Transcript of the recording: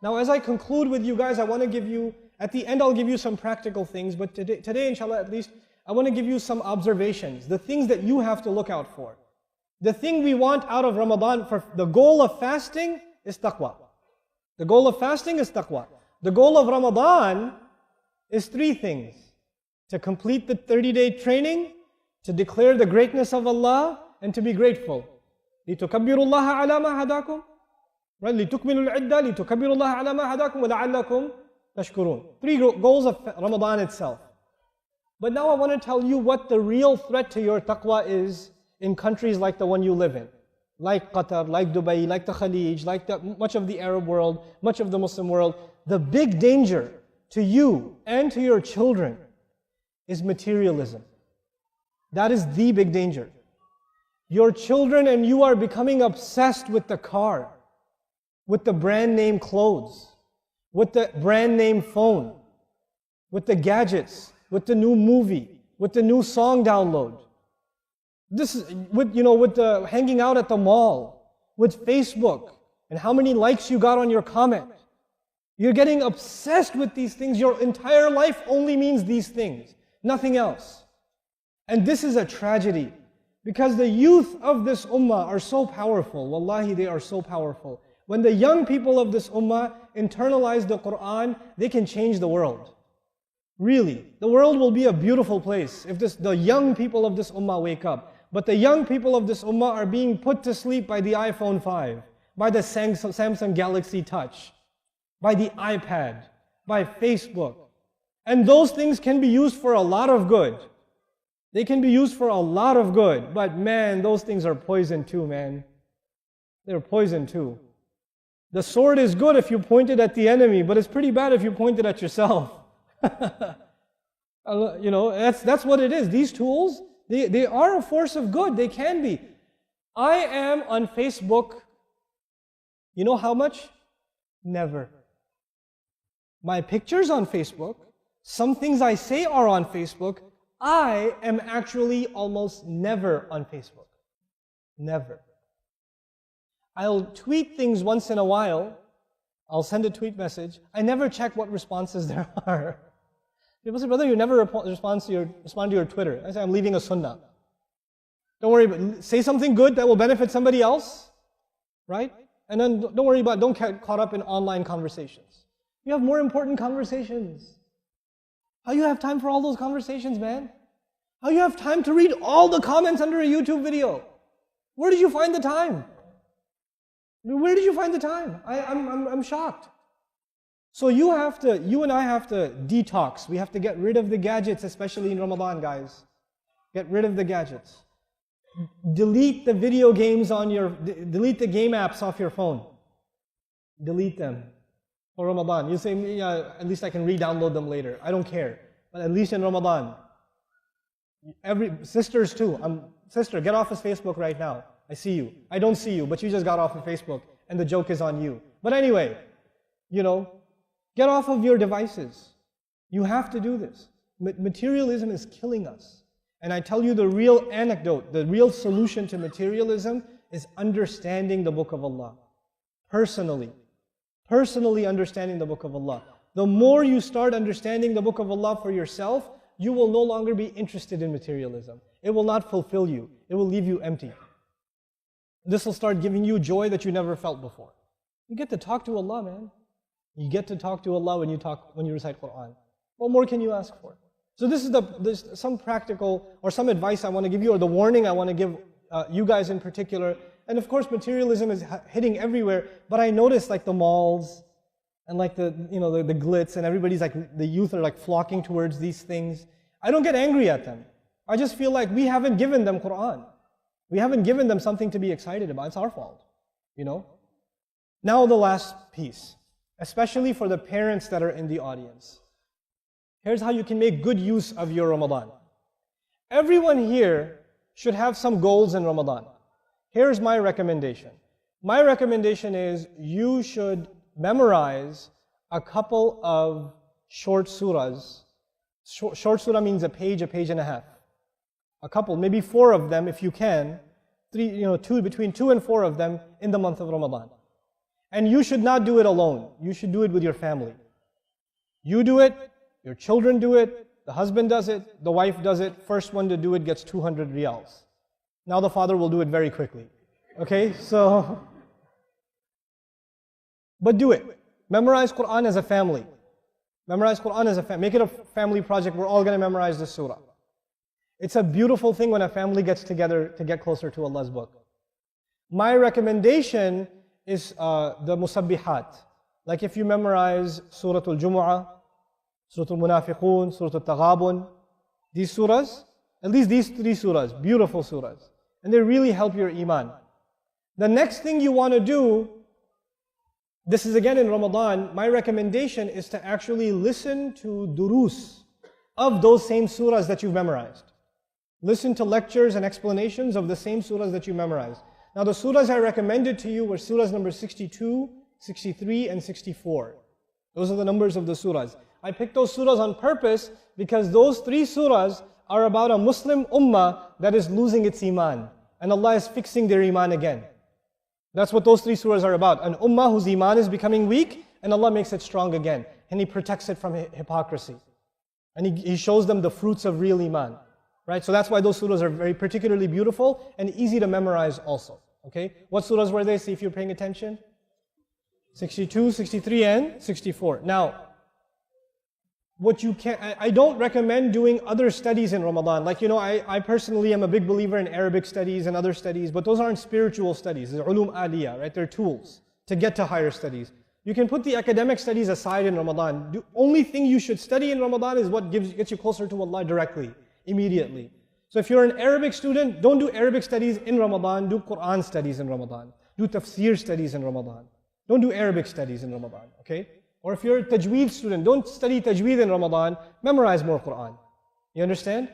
Now as I conclude with you guys, I want to give you, at the end I'll give you some practical things, but today inshallah at least, I want to give you some observations, the things that you have to look out for. The thing we want out of Ramadan, for the goal of fasting is taqwa. The goal of fasting is taqwa. The goal of Ramadan is three things: to complete the 30-day training, to declare the greatness of Allah, and to be grateful. لِتُكَبِّرُوا اللَّهَ عَلَى مَا هَدَاكُمْ, right? لِتُكْمِلُوا الْعِدَّةَ لِتُكَبِّرُوا اللَّهَ عَلَى مَا هَدَاكُمْ وَلَعَلَّكُمْ تَشْكُرُونَ. Three goals of Ramadan itself. But now I want to tell you what the real threat to your taqwa is in countries like the one you live in. Like Qatar, like Dubai, like the Khalij, like much of the Arab world, much of the Muslim world. The big danger to you and to your children is materialism. That is the big danger. Your children and you are becoming obsessed with the car, with the brand name clothes, with the brand name phone, with the gadgets, with the new movie, with the new song download. This is with the hanging out at the mall, with Facebook, and how many likes you got on your comment. You're getting obsessed with these things. Your entire life only means these things, nothing else. And this is a tragedy, because the youth of this ummah are so powerful. Wallahi, they are so powerful. When the young people of this ummah internalize the Quran, they can change the world. Really, the world will be a beautiful place if the young people of this ummah wake up. But the young people of this ummah are being put to sleep by the iPhone 5, by the Samsung Galaxy Touch, by the iPad, by Facebook. And those things can be used for a lot of good. They can be used for a lot of good. But man, those things are poison too, man. They're poison too. The sword is good if you point it at the enemy, but it's pretty bad if you point it at yourself. That's what it is. These tools, they are a force of good. They can be. I am on Facebook, you know how much? Never. My pictures on Facebook, some things I say are on Facebook. I am actually almost never on Facebook. Never. I'll tweet things once in a while. I'll send a tweet message. I never check what responses there are. People say, brother, you never respond to your Twitter. I say, I'm leaving a sunnah. Don't worry, but say something good that will benefit somebody else, right? And then don't get caught up in online conversations. You have more important conversations. How you have time for all those conversations, man? How you have time to read all the comments under a YouTube video? Where did you find the time? Where did you find the time? I'm shocked. So you and I have to detox. We have to get rid of the gadgets, especially in Ramadan, guys. Get rid of the gadgets. Delete the video games delete the game apps off your phone. Delete them for Ramadan. You say, yeah, at least I can re-download them later. I don't care. But at least in Ramadan. Sisters too. Sister, get off of Facebook right now. I see you. I don't see you, but you just got off of Facebook and the joke is on you. But anyway, get off of your devices. You have to do this. Materialism is killing us. And I tell you the real anecdote, the real solution to materialism is understanding the Book of Allah. Personally understanding the Book of Allah. The more you start understanding the Book of Allah for yourself, you will no longer be interested in materialism. It will not fulfill you. It will leave you empty. This will start giving you joy that you never felt before. You get to talk to Allah, man. You get to talk to Allah when you recite Quran. What more can you ask for? So this is some practical or some advice I want to give you, or the warning I want to give you guys in particular. And of course, materialism is hitting everywhere. But I notice like the malls and like the glitz, and everybody's like, the youth are like flocking towards these things. I don't get angry at them. I just feel like we haven't given them Quran. We haven't given them something to be excited about. It's our fault, Now the last piece, especially for the parents that are in the audience. Here's how you can make good use of your Ramadan. Everyone here should have some goals in Ramadan. Here's my recommendation. My recommendation is you should memorize a couple of short surahs. Short surah means a page and a half. A couple, maybe 4 of them if you can. Between 2 and 4 of them in the month of Ramadan. And you should not do it alone. You should do it with your family. You do it, your children do it, the husband does it, the wife does it. First one to do it gets 200 riyals. Now the father will do it very quickly. Okay, so, but do it. Memorize Quran as a family. Memorize Quran as a family. Make it a family project. We're all going to memorize this surah. It's a beautiful thing when a family gets together to get closer to Allah's book. My recommendation is the musabbihat. Like if you memorize Surah Al-Jumu'ah, Surah Al-Munafiqun, Surah Al-Taghabun, these surahs, at least these 3 surahs, beautiful surahs. And they really help your iman. The next thing you want to do, this is again in Ramadan, my recommendation is to actually listen to durus of those same surahs that you've memorized. Listen to lectures and explanations of the same surahs that you memorized. Now the surahs I recommended to you were surahs number 62, 63 and 64. Those are the numbers of the surahs. I picked those surahs on purpose because those 3 surahs are about a Muslim ummah that is losing its iman. And Allah is fixing their iman again. That's what those 3 surahs are about. An ummah whose iman is becoming weak and Allah makes it strong again. And He protects it from hypocrisy. And He shows them the fruits of real iman. Right? So that's why those surahs are very particularly beautiful and easy to memorize also. Okay? What surahs were they? See if you're paying attention. 62, 63 and 64. Now, what you can, I don't recommend doing other studies in Ramadan. Like, I personally am a big believer in Arabic studies and other studies, but those aren't spiritual studies. They're ulum aliyah, right? They're tools to get to higher studies. You can put the academic studies aside in Ramadan. The only thing you should study in Ramadan is what gets you closer to Allah directly, immediately. So if you're an Arabic student, don't do Arabic studies in Ramadan, do Quran studies in Ramadan. Do tafsir studies in Ramadan. Don't do Arabic studies in Ramadan, okay? Or if you're a tajweed student, don't study tajweed in Ramadan, memorize more Quran. You understand?